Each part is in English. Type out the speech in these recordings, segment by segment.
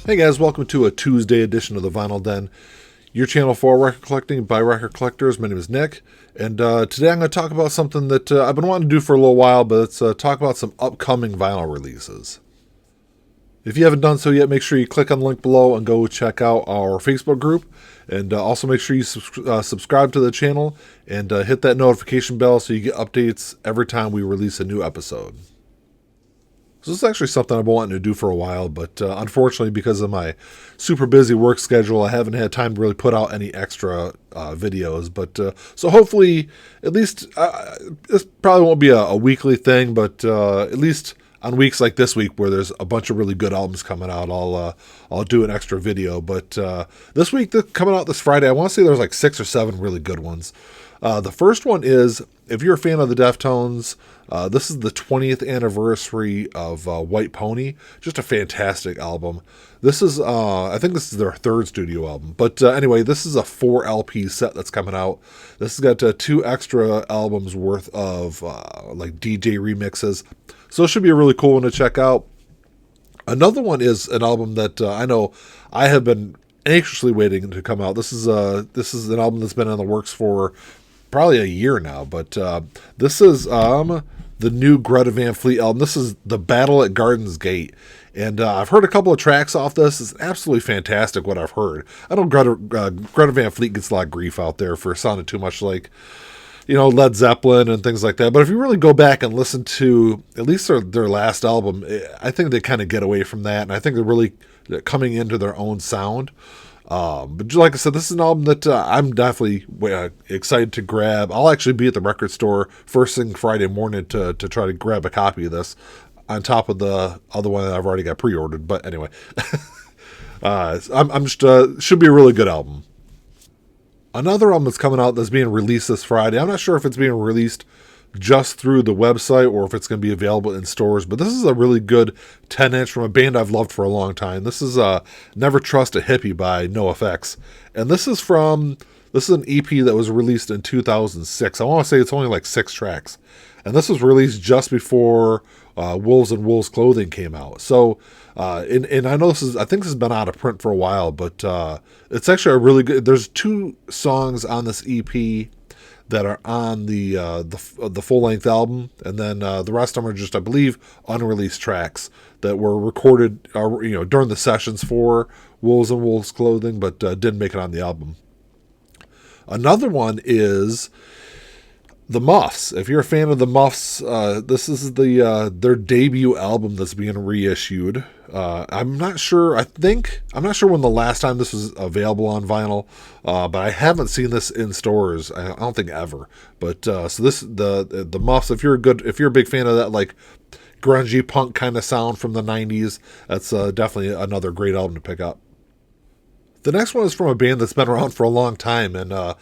Hey guys, welcome to a Tuesday edition of the Vinyl Den, your channel for record collecting by record collectors. My name is Nick, and today I'm going to talk about something that I've been wanting to do for a little while, but it's talk about some upcoming vinyl releases. If you haven't done so yet, make sure you click on the link below and go check out our Facebook group, and also make sure you subscribe to the channel and hit that notification bell so you get updates every time we release a new episode. So this is actually something I've been wanting to do for a while, but unfortunately, because of my super busy work schedule, I haven't had time to really put out any extra videos. But so hopefully, at least this probably won't be a weekly thing, but at least on weeks like this week where there's a bunch of really good albums coming out, I'll do an extra video. But this week, coming out this Friday, I want to say there's like 6 or 7 really good ones. The first one is, if you're a fan of the Deftones, this is the 20th anniversary of White Pony. Just a fantastic album. This is, I think this is their 3rd studio album. But anyway, this is a 4 LP set that's coming out. This has got 2 extra albums worth of like DJ remixes. So it should be a really cool one to check out. Another one is an album that I know I have been anxiously waiting to come out. This is an album that's been in the works for probably a year now, but this is the new Greta Van Fleet album. This is The Battle at Garden's Gate, and I've heard a couple of tracks off this. It's absolutely fantastic what I've heard. I know Greta Van Fleet gets a lot of grief out there for sounding too much like, Led Zeppelin and things like that. But if you really go back and listen to at least their last album, I think they kind of get away from that, and I think they're really coming into their own sound. But like I said, this is an album that I'm definitely excited to grab. I'll actually be at the record store first thing Friday morning to try to grab a copy of this, on top of the other one that I've already got pre-ordered. But anyway, I'm just should be a really good album. Another album that's coming out that's being released this Friday. I'm not sure if it's being released just through the website or if it's going to be available in stores, but this is a really good 10-inch from a band I've loved for a long time. This is Never Trust a Hippie by NoFX, and this is an EP that was released in 2006. I want to say it's only like 6 tracks, and this was released just before Wolves and Wolves Clothing came out. So and I know I think this has been out of print for a while, but it's actually a really good. There's 2 songs on this EP that are on the full length album, and then the rest of them are just, I believe, unreleased tracks that were recorded, during the sessions for Wolves and Wolves Clothing, but didn't make it on the album. Another one is The Muffs. If you're a fan of The Muffs, this is their debut album that's being reissued. I'm not sure when the last time this was available on vinyl, but I haven't seen this in stores. I don't think ever. But so this the Muffs. If you're a big fan of that like grungy punk kind of sound from the '90s, that's definitely another great album to pick up. The next one is from a band that's been around for a long time, and I've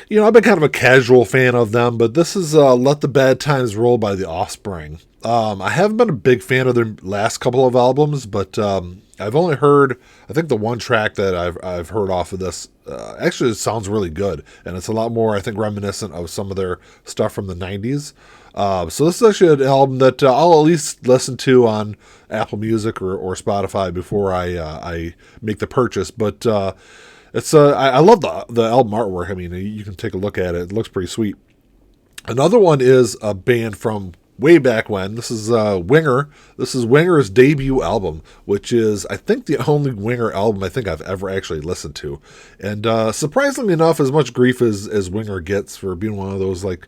been kind of a casual fan of them, but this is Let the Bad Times Roll by The Offspring. I haven't been a big fan of their last couple of albums, but I've only heard, I think the one track that I've heard off of this, actually it sounds really good, and it's a lot more, I think, reminiscent of some of their stuff from the 90s. So this is actually an album that I'll at least listen to on Apple Music or Spotify before I make the purchase, but it's I love the album artwork. I mean, you can take a look at it. It looks pretty sweet. Another one is a band from way back when. This is Winger. This is Winger's debut album, which is, I think, the only Winger album I think I've ever actually listened to. And surprisingly enough, as much grief as Winger gets for being one of those like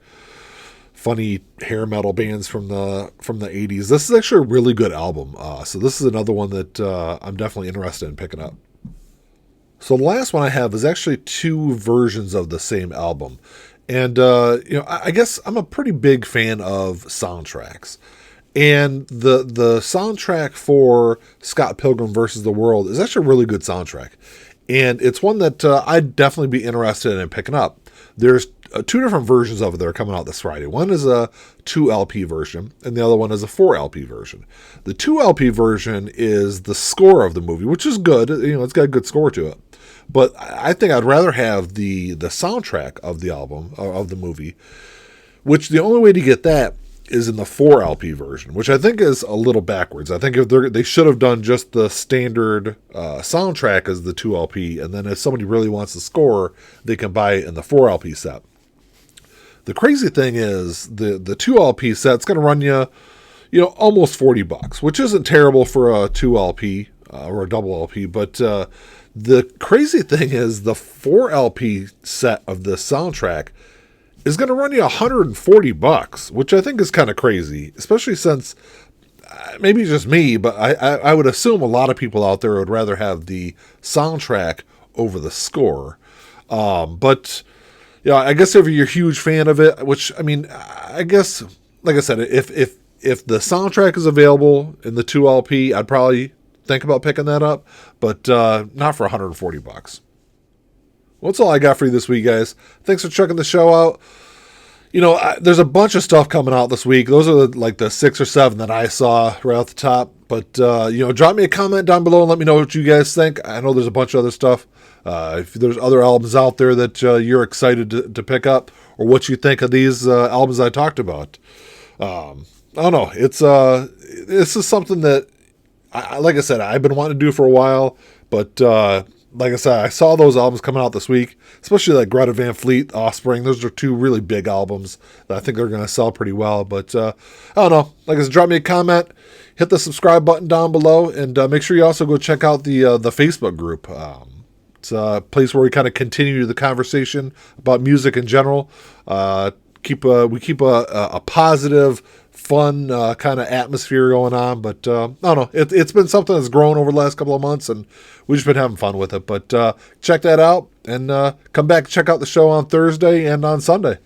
funny hair metal bands from the 80s, this is actually a really good album. So this is another one that I'm definitely interested in picking up. So the last one I have is actually 2 versions of the same album. And, I guess I'm a pretty big fan of soundtracks. And the soundtrack for Scott Pilgrim vs. the World is actually a really good soundtrack. And it's one that I'd definitely be interested in picking up. There's 2 different versions of it that are coming out this Friday. One is a 2 LP version, and the other one is a 4 LP version. The 2 LP version is the score of the movie, which is good. It's got a good score to it. But I think I'd rather have the soundtrack of the album, of the movie, which the only way to get that is in the 4 LP version, which I think is a little backwards. I think if they should have done just the standard soundtrack as the 2 LP, and then if somebody really wants the score, they can buy it in the 4 LP set. The crazy thing is the 2 LP set's going to run you, almost $40, which isn't terrible for a 2 LP or a double LP. But the crazy thing is the 4 LP set of the soundtrack is going to run you $140, which I think is kind of crazy, especially since maybe just me, but I would assume a lot of people out there would rather have the soundtrack over the score. But I guess if you're a huge fan of it, which I guess, like I said, if the soundtrack is available in the 2 LP, I'd probably think about picking that up, but not for $140. Well, that's all I got for you this week, guys. Thanks for checking the show out. There's a bunch of stuff coming out this week. Those are like the 6 or 7 that I saw right off the top. But, drop me a comment down below and let me know what you guys think. I know there's a bunch of other stuff. If there's other albums out there that you're excited to pick up, or what you think of these albums I talked about. I don't know. This is something that, like I said, I've been wanting to do for a while, but like I said, I saw those albums coming out this week, especially like Greta Van Fleet, Offspring. Those are 2 really big albums that I think are going to sell pretty well. But I don't know. Like I said, drop me a comment, hit the subscribe button down below, and make sure you also go check out the Facebook group. It's a place where we kind of continue the conversation about music in general. We keep a positive, fun kind of atmosphere going on, but I don't know. It's been something that's grown over the last couple of months, and we've just been having fun with it. But check that out, and come back and check out the show on Thursday and on Sunday.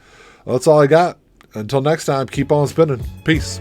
Well, that's all I got. Until next time, keep on spinning. Peace.